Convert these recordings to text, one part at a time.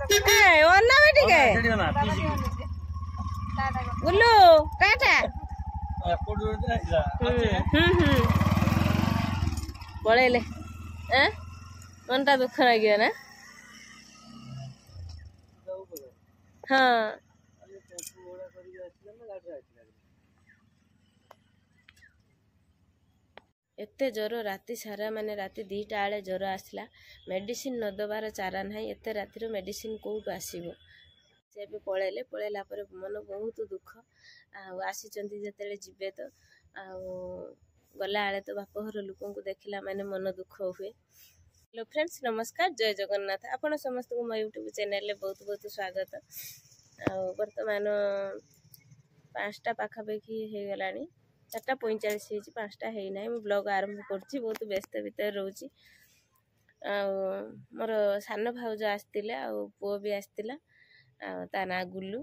ओना बेटी के गुल्लू काटा पळेले मनटा दुख लगे ना हाँ एते ज्वर राति सारा माने राति 2टा आले ज्वर आसला मेडिसिन न दबार चारा ना एते रातिर मेडिसिन कौटू आसब से भी पळेले पळेला पर मन बहुत दुख आसीचंती जेतेले जिबे तो गला आले तो बापघर लोक देखला माने मन दुख हुए। हेलो फ्रेंड्स नमस्कार जय जगन्नाथ आपण समस्त को मो यूट्यूब चैनल बहुत बहुत स्वागत वर्तमान 5टा पाखापाखि हो गलानी 4:45 हो 5टा है ना मु ब्लॉग आरंभ कर बहुत व्यस्त भीतर रोची मोर सान भाउज आसते पुओ भी आसला ता ना गुल्लू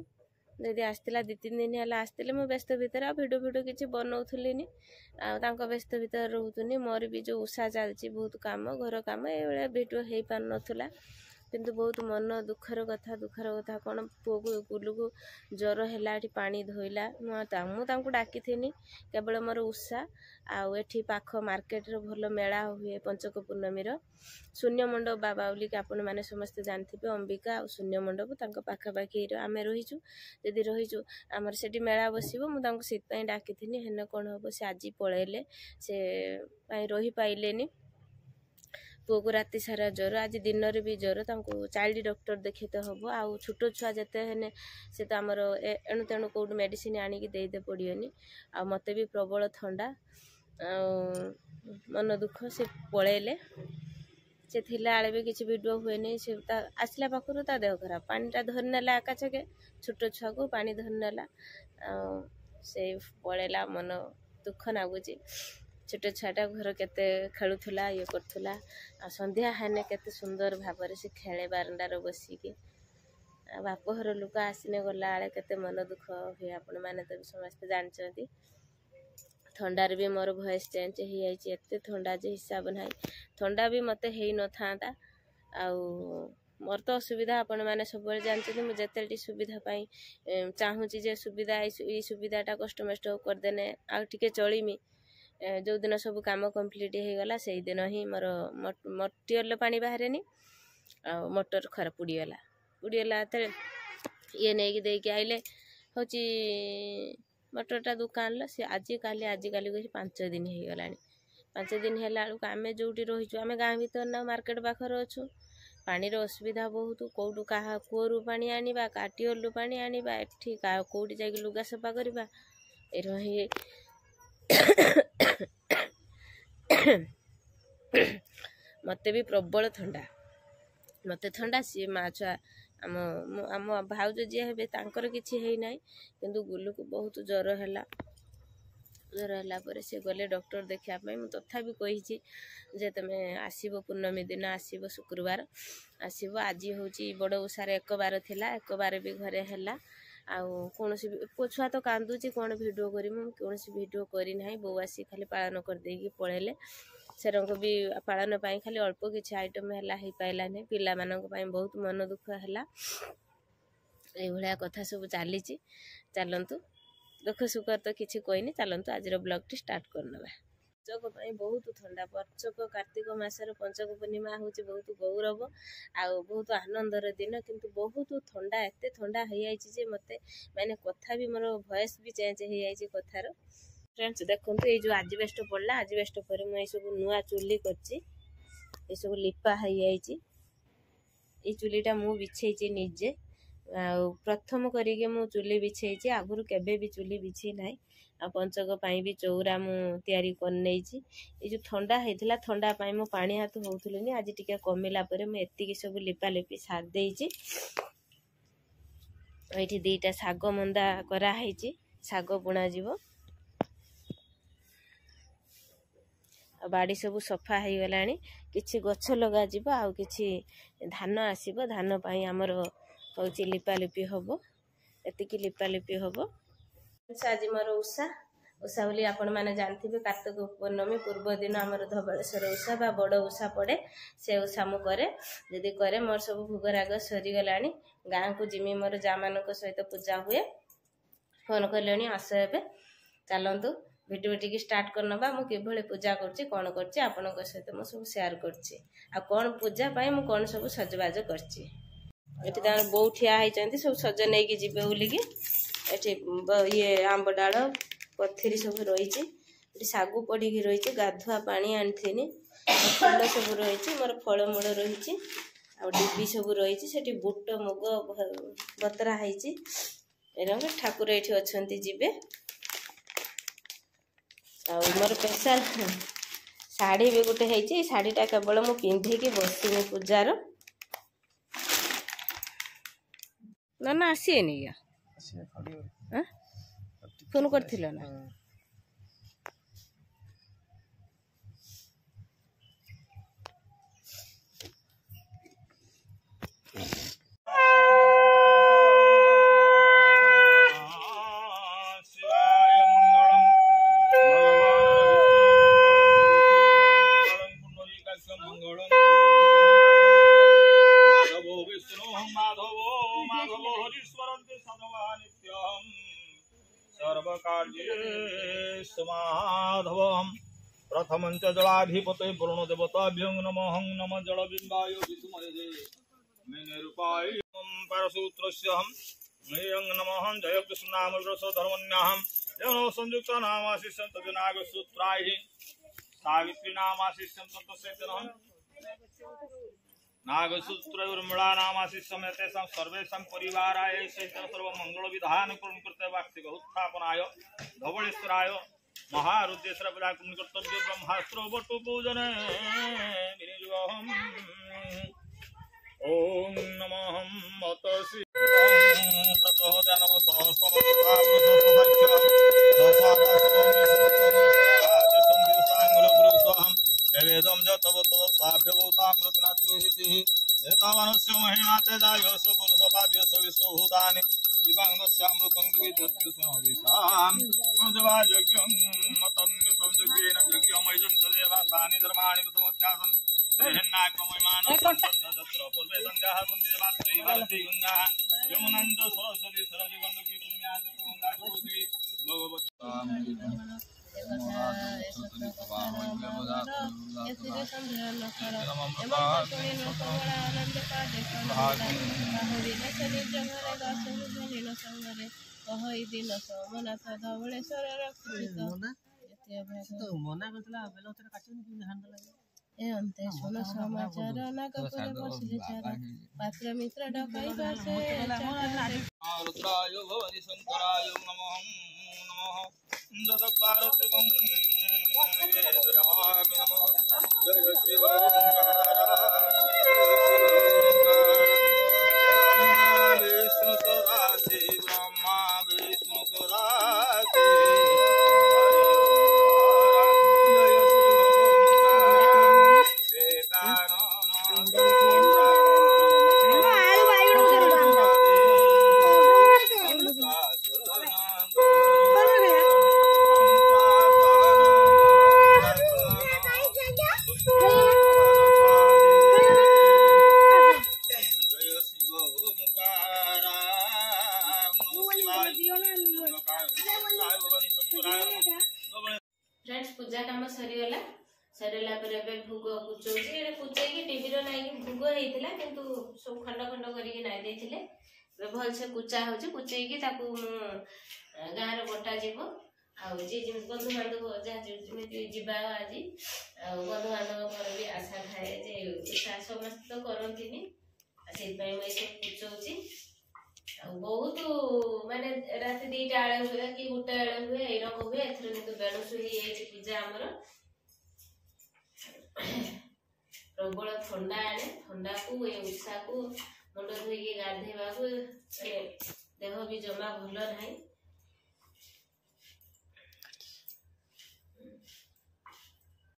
जदि आसला 2-3 दिन है आसते मो व्यस्त भीतर भिडियो भिडियो किसी बनाऊली व्यस्त भीतर रोनी मोर भी जो उषा चलती बहुत कम घर कम ये भिडियो हो पार नाला किंतु बहुत मन दुखर कथा कौन पुओ को गुल्लू को ज्वर है पानी धोइला मुझे डाकी केवल मोर उषा आठी पाख मार्केट रे भल मेला हुए पंचक पूर्णमी शून्य मंडप बाबा बोली आपण मैंने समस्ते जानते अंबिका और शून्य मंडप पाखापाखि आम रहीचु जदि रहीचु आमर से मेला बस मुझे डाकी हेन कौन हम से आज पलैले से रही पाइले पुओ को राति सारा ज्वर आज दिन में भी ज्वर चाइल्ड डॉक्टर देखे तो हम आउ छोट छुआ जिते हैं से तो आमर एणु तेणु कौट मेडिसिन आनिक देदे पड़ोनी आ मत भी प्रबल ठंडा मन दुख से पलैले से थिला आले भी किसी वीडियो हुए नहीं से आसला पाखु ता देह खराब पानीटा धरी नेला आकाशके छोट छुआ को पानी धरी नेला से पलैला मन दुख नागुची छोट छुआटा घर केते खेलुला ये करूला संध्या हेने केते सुंदर भाव से खेले बारंडार बसिकी बापघर लोक आसने गला आले केते मन दुख हुए आपण मैंने तो समस्त जानते थंडार भी मोर वॉइस चेंज हो जाए एत थंडा जे हिसाब ना थंडा भी मत हो न था मोर तो असुविधा आपण मैंने सब जानते मुझे जिते सुविधा चाहूँगी जे सुविधा ये सुविधाटा कष्ट मस्ट करदेने आगे चलमी जो दिन सब काम कंप्लीट हो गला से दिन ही मोर मटियल पानी बाहर आ मोटर खराब पुड़ीगला ये नहीं देके आइले हूँ मोटरटा दुकान सी आज काली 5 दिन हो गला 5 दिन है आम जो रहीचु आम गाँ भर ना मार्केट पाखर अच्छु पानीर असुविधा बहुत कौटू क्या कूअरू पानी आनिबा का ट्यूबवेल पानी आनिबा एठी कौटी जाके लुगा सफा करवा ये मत भी प्रबल ठंडा मत ठंडा सी माँ छुआ आम आम भाउज जी हे किसी है ना किंतु गुल्लू को बहुत ज्वर है से गले डॉक्टर देखापी मुझे तथापि कही जे तुम्हें आसब पूर्णमी दिन आसब शुक्रवार आसब आज हूँ बड़ उषार 1 बार थिला 1 बार भी घरे है कौन पुओ छुआ तो कांदुची कौन वीडियो करी कौन वीडियो करना बो आसी खाली पालन करदे पलैले सेरंग भी पालन खाली अल्प किसी आइटम है पाइलानी पिला बहुत मन दुख है ये कथा सब चली चलतु दुख सुख तो किसी कहनी चलतु आज ब्लॉग स्टार्ट करना पंचक बहुत ठंडा पंचक कार्तिक मासर पंचक पूर्णिमा हूँ बहुत गौरव आ बहुत आनंदर दिन किंतु बहुत ठंडा एत ठंडा हो जाए मत मैंने कथा भी मोर वॉइस भी चेंज हो जाए कथार फ्रेंड्स देखो ये जो आजबेस्ट पड़ा आजबेस्ट पर मुझे सब नुआ चुली कर सब लिपा हो जाए ये चुलीटा मु बिछे निजे प्रथम करके मु चुली बिछे आगुरी केबे भी चुली बिछे ना आ पंचक भी चौरा मु तैयारी करने ये जो ठंडा होता ठंडा मु पानी हाथ होनी आज टी कमिला मुझे सब लिपा लिपि सार दे ये 2टा शाग मंदा कराई शाग बुणा जीव बाड़ी सब सफा हो गला कि गछ लगा कि धान आसब धान आमर हूँ लिपालिपि हम एति लिपालिपि हम आज मोर उषा ओषा बोली आपण मैंने जानते कार्तिक पूर्णमी पूर्व दिन आमर धवलेश्वर ओषा बा बड़ ओषा पड़े से ओषा मु करे जदि करे मोर सब भोगराग सरीगला गाँ को जिमी मोर जा मान सहित पूजा हुए फोन कले आस ए चलतु भिडियो टी स्टार्ट करनबा मु किभली पूजा करछि कोन करछि आपनक सहित मु सब शेयर करछि आ कोन पूजा पई मु कोन सब सजबाज करछि एठी तार बौ ठिया हैचंती सब सज नै कि जिबे बोली कि एठी ये आंब डाळ पथरी सब रहिछि एठी सागु पड़ी कि रहिछि गाधुआ पानी आनथिनी फल सब रहिछि मोर फल मूल रहिछि आ डिब्बी सब रहिछि सेठी बुट मुग बतरा हैछि एरंग ठाकुर एठी अछंती जिबे आ मोर स्पेशल साड़ी भी गोटे है शाढ़ीटा केवल मु पिंधिकी बसमी पूजार ना ना आसीनी फोन कर ना माधवम प्रथम जलाधिपत वरुण देवताभ्यो नमः नम जल बिंबाय परसूत्रस्यहम नमः जय कृष्ण नाम धर्मन्याहम संयुक्त नामाशिष्यं तजनाग सूत्राहि सावित्री नामाशिष्यं तत्सेतनहं नागसूत्रैर्मृळा नामाशिष्यं एतेषां सर्वेषां परिवाराय सहितं सर्वमंगल विधान कृते वार्षिक उत्थापनाय धवलेश्वराय महारुद्रेश्वर पूजा कर्तव्य ब्रह्मास्त्र बटु पूजने विनियोगम् ओम नमः मतसि प्रचोदया नमः वेदम जतवतो साभ्यभूतामृतनातिरिहितिः एतावानस्य महिमा तेजायस पुरुषवाद्यस विश्वभूतानि श्रीवाङ्गस्यामृतं द्विजद्विषणविषाम् उद्वायज्ञं मतन्युतं यज्ञेन यज्ञमयजं तदेवासानि धर्माणि प्रथमस्यासन् तेहिन्नाकमयमानसन्तत्र पूर्वे सन्ध्याः सन्ति देवात्रै भारती गङ्गाः यमुनञ्च सरस्वती सरस्वती पुण्याः गङ्गा भगवती समाचार पात्र मित्र रुद्राय भवनि शंकराय नमः नमः ददकारत्वं वेदयामि नमः जय शिव विष्णु सदाशिव ब्रह्मा विष्णु सदाशिव फ्रेंड्स पूजा काम सरीगला सरला भोग कुचौची कुचैकी टीवी नाई भोग होता किंतु सब खंड खंड करके भल से कुचा हो कुचैकी गाँव बटा जीव जी बंधु बांधव जमी जा आज बंधु बांधव घर भी आशा थाए समस्त तो करती से कुचौची बहुत माने रात 2टा आले हुए कि 1टा आले हुए ए रकम हुए एथर किंतु बेणुसु ही पूजा आमर प्रबल ठंडा आने ठंडा को ए उषा को मुंड धोई गाधेवा को देह भी जमा भल ना